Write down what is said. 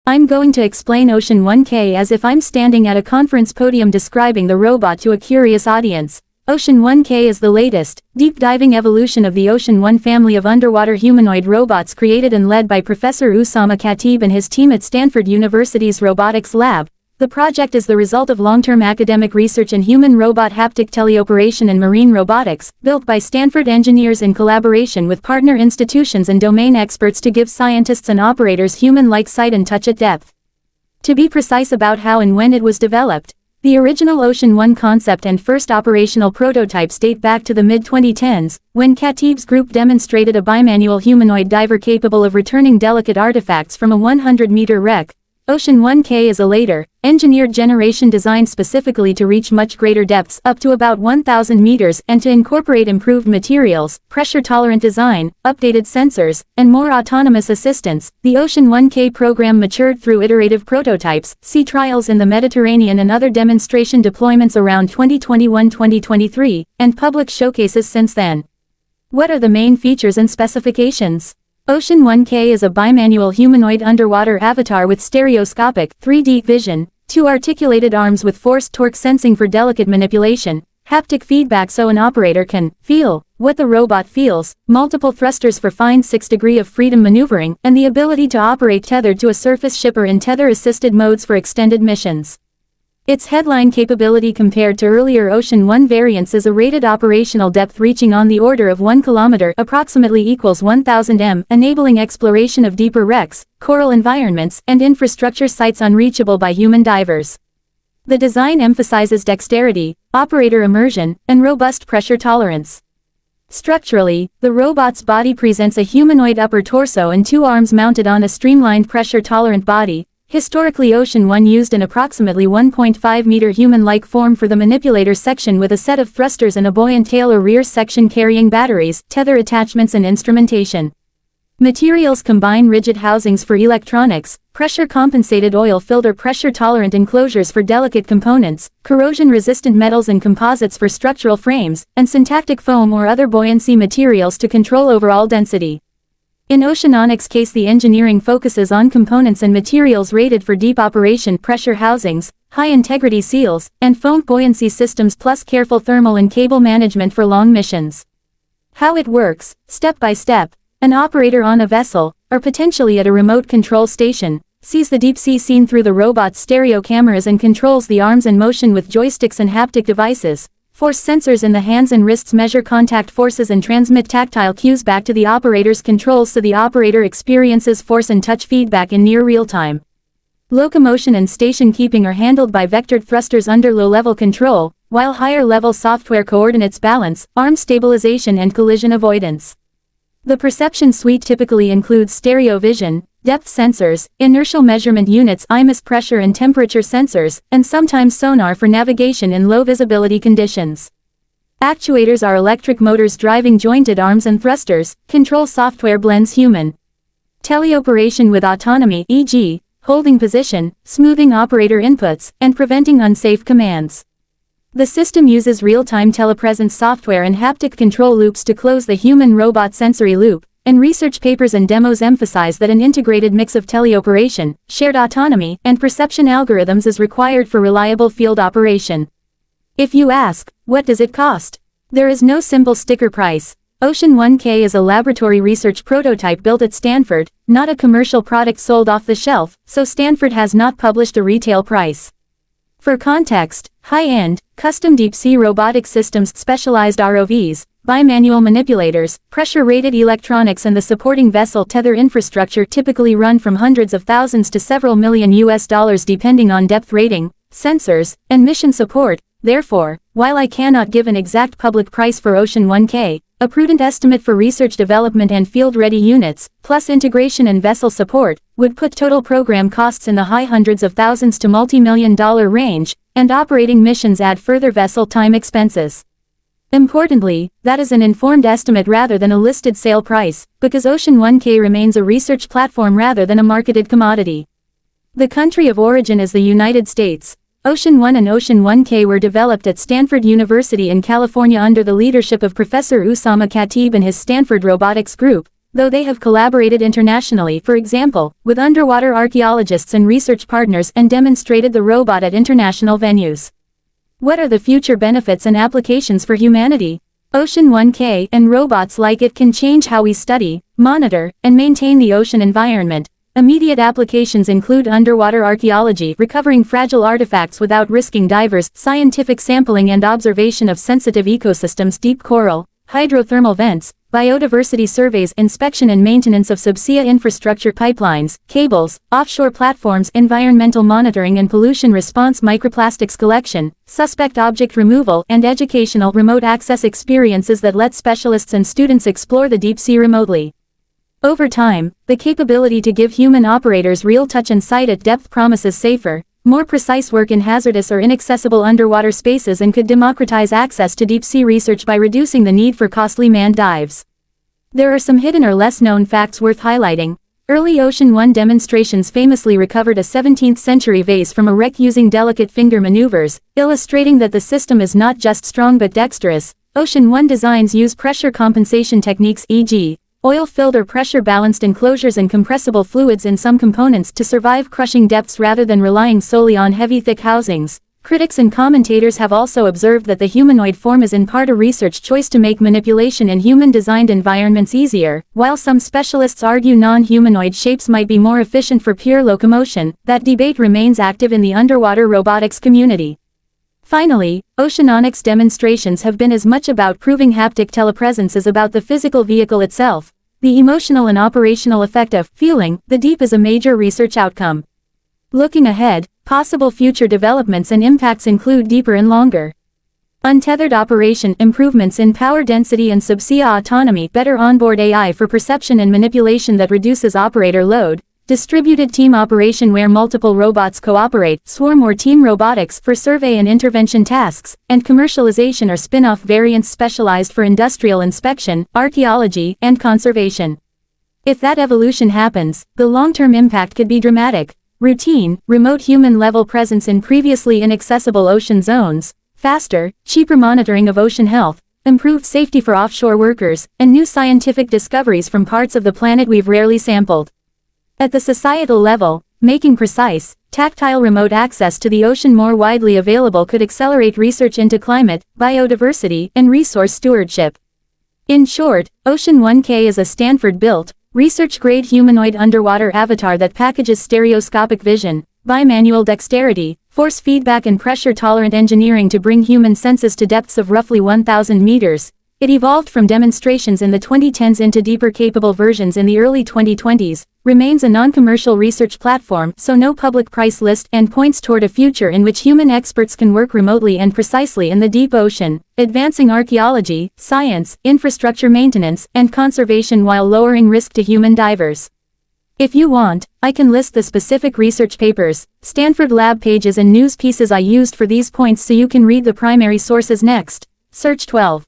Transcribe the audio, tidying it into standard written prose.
I'm going to explain OceanOneK as if I'm standing at a conference podium describing the robot to a curious audience. OceanOneK is the latest, deep-diving evolution of the Ocean One family of underwater humanoid robots created and led by Professor Usama Khatib and his team at Stanford University's Robotics Lab. The project is the result of long-term academic research in human-robot haptic teleoperation and marine robotics, built by Stanford engineers in collaboration with partner institutions and domain experts to give scientists and operators human-like sight and touch at depth. To be precise about how and when it was developed, the original Ocean One concept and first operational prototypes date back to the mid-2010s, when Khatib's group demonstrated a bimanual humanoid diver capable of returning delicate artifacts from a 100-meter wreck. OceanOneK is a later, engineered generation designed specifically to reach much greater depths, up to about 1,000 meters, and to incorporate improved materials, pressure-tolerant design, updated sensors, and more autonomous assistance. The OceanOneK program matured through iterative prototypes, sea trials in the Mediterranean and other demonstration deployments around 2021-2023, and public showcases since then. What are the main features and specifications? OceanOneK is a bimanual humanoid underwater avatar with stereoscopic 3D vision, two articulated arms with forced torque sensing for delicate manipulation, haptic feedback so an operator can feel what the robot feels, multiple thrusters for fine 6-degree of freedom maneuvering, and the ability to operate tethered to a surface ship or in tether-assisted modes for extended missions. Its headline capability compared to earlier Ocean One variants is a rated operational depth reaching on the order of 1 kilometer, approximately equals 1,000 m, enabling exploration of deeper wrecks, coral environments, and infrastructure sites unreachable by human divers. The design emphasizes dexterity, operator immersion, and robust pressure tolerance. Structurally, the robot's body presents a humanoid upper torso and two arms mounted on a streamlined pressure-tolerant body. Historically, Ocean One used an approximately 1.5-meter human-like form for the manipulator section with a set of thrusters and a buoyant tail or rear section carrying batteries, tether attachments and instrumentation. Materials combine rigid housings for electronics, pressure-compensated oil-filled or pressure-tolerant enclosures for delicate components, corrosion-resistant metals and composites for structural frames, and syntactic foam or other buoyancy materials to control overall density. In OceanOneK's case, the engineering focuses on components and materials rated for deep operation pressure housings, high-integrity seals, and foam buoyancy systems plus careful thermal and cable management for long missions. How it works, step by step, an operator on a vessel, or potentially at a remote control station, sees the deep sea scene through the robot's stereo cameras and controls the arms in motion with joysticks and haptic devices. Force sensors in the hands and wrists measure contact forces and transmit tactile cues back to the operator's controls so the operator experiences force and touch feedback in near real time. Locomotion and station keeping are handled by vectored thrusters under low-level control, while higher-level software coordinates balance, arm stabilization and collision avoidance. The perception suite typically includes stereo vision, depth sensors, inertial measurement units, IMUS pressure and temperature sensors, and sometimes sonar for navigation in low-visibility conditions. Actuators are electric motors driving jointed arms and thrusters. Control software blends human teleoperation with autonomy, e.g., holding position, smoothing operator inputs, and preventing unsafe commands. The system uses real-time telepresence software and haptic control loops to close the human-robot sensory loop, and research papers and demos emphasize that an integrated mix of teleoperation, shared autonomy, and perception algorithms is required for reliable field operation. If you ask, what does it cost? There is no simple sticker price. OceanOneK is a laboratory research prototype built at Stanford, not a commercial product sold off the shelf, so Stanford has not published a retail price. For context, high-end, custom deep-sea robotic systems, specialized ROVs, bimanual manipulators, pressure-rated electronics and the supporting vessel tether infrastructure typically run from hundreds of thousands to several million US dollars depending on depth rating, sensors, and mission support. Therefore, while I cannot give an exact public price for OceanOneK, a prudent estimate for research development and field-ready units, plus integration and vessel support, would put total program costs in the high hundreds of thousands to multi-million-dollar range, and operating missions add further vessel time expenses. Importantly, that is an informed estimate rather than a listed sale price, because OceanOneK remains a research platform rather than a marketed commodity. The country of origin is the United States. Ocean One and OceanOneK were developed at Stanford University in California under the leadership of Professor Usama Khatib and his Stanford Robotics Group, though they have collaborated internationally, for example, with underwater archaeologists and research partners, and demonstrated the robot at international venues. What are the future benefits and applications for humanity? OceanOneK and robots like it can change how we study, monitor, and maintain the ocean environment. Immediate applications include underwater archaeology, recovering fragile artifacts without risking divers, scientific sampling and observation of sensitive ecosystems, deep coral, hydrothermal vents, biodiversity surveys, inspection and maintenance of subsea infrastructure, pipelines, cables, offshore platforms, environmental monitoring and pollution response, microplastics collection, suspect object removal, and educational remote access experiences that let specialists and students explore the deep sea remotely. Over time, the capability to give human operators real touch and sight at depth promises safer, more precise work in hazardous or inaccessible underwater spaces and could democratize access to deep-sea research by reducing the need for costly manned dives. There are some hidden or less-known facts worth highlighting. Early Ocean One demonstrations famously recovered a 17th-century vase from a wreck using delicate finger maneuvers, illustrating that the system is not just strong but dexterous. Ocean One designs use pressure compensation techniques, e.g., oil-filled or pressure-balanced enclosures and compressible fluids in some components to survive crushing depths rather than relying solely on heavy thick housings. Critics and commentators have also observed that the humanoid form is in part a research choice to make manipulation in human-designed environments easier. While some specialists argue non-humanoid shapes might be more efficient for pure locomotion, that debate remains active in the underwater robotics community. Finally, OceanOneK's demonstrations have been as much about proving haptic telepresence as about the physical vehicle itself. The emotional and operational effect of feeling the deep is a major research outcome. Looking ahead, possible future developments and impacts include deeper and longer untethered operation, improvements in power density and subsea autonomy, better onboard AI for perception and manipulation that reduces operator load, distributed team operation where multiple robots cooperate, swarm or team robotics for survey and intervention tasks, and commercialization or spin-off variants specialized for industrial inspection, archaeology, and conservation. If that evolution happens, the long-term impact could be dramatic. Routine, remote human-level presence in previously inaccessible ocean zones, faster, cheaper monitoring of ocean health, improved safety for offshore workers, and new scientific discoveries from parts of the planet we've rarely sampled. At the societal level, making precise, tactile remote access to the ocean more widely available could accelerate research into climate, biodiversity, and resource stewardship. In short, OceanOneK is a Stanford-built, research-grade humanoid underwater avatar that packages stereoscopic vision, bimanual dexterity, force feedback and pressure-tolerant engineering to bring human senses to depths of roughly 1,000 meters. It evolved from demonstrations in the 2010s into deeper capable versions in the early 2020s, remains a non-commercial research platform, so no public price list, and points toward a future in which human experts can work remotely and precisely in the deep ocean, advancing archaeology, science, infrastructure maintenance, and conservation while lowering risk to human divers. If you want, I can list the specific research papers, Stanford lab pages and news pieces I used for these points so you can read the primary sources next. Search 12.